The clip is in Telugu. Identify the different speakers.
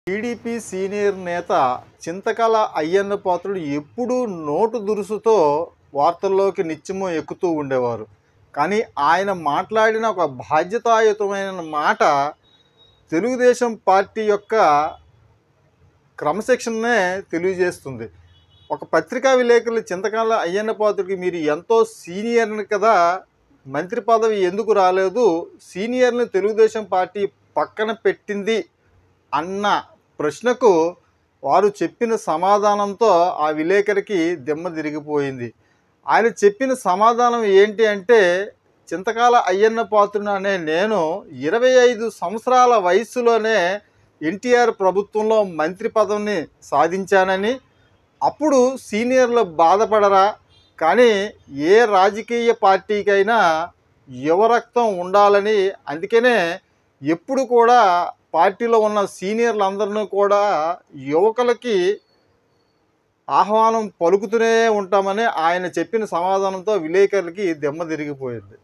Speaker 1: టీడీపీ సీనియర్ నేత చింతకాల అయ్యన్న పాత్రుడు ఎప్పుడూ నోటు దురుసుతో వార్తల్లోకి నిత్యము ఎక్కుతూ ఉండేవారు. కానీ ఆయన మాట్లాడిన ఒక బాధ్యతాయుతమైన మాట తెలుగుదేశం పార్టీ యొక్క క్రమశిక్షణనే తెలియజేస్తుంది. ఒక పత్రికా విలేకరులు చింతకాల అయ్యన్న పాత్రుడికి మీరు ఎంతో సీనియర్ని కదా, మంత్రి పదవి ఎందుకు రాలేదు, సీనియర్ని తెలుగుదేశం పార్టీ పక్కన పెట్టింది అన్న ప్రశ్నకు వారు చెప్పిన సమాధానంతో ఆ విలేకరికి దిమ్మ తిరిగిపోయింది. ఆయన చెప్పిన సమాధానం ఏంటి అంటే, చింతకాల అయ్యన్న పాత్రుడు అనే నేను 25 సంవత్సరాల వయస్సులోనే ఎన్టీఆర్ ప్రభుత్వంలో మంత్రి పదవిని సాధించానని, అప్పుడు సీనియర్లు బాధపడరా, కానీ ఏ రాజకీయ పార్టీకైనా యువరక్తం ఉండాలని, అందుకనే ఎప్పుడు కూడా పార్టీలో ఉన్న సీనియర్లందరినీ కూడా యువకులకి ఆహ్వానం పలుకుతూనే ఉంటామని ఆయన చెప్పిన సమాధానంతో విలేకరులకి దిమ్మ తిరిగిపోయింది.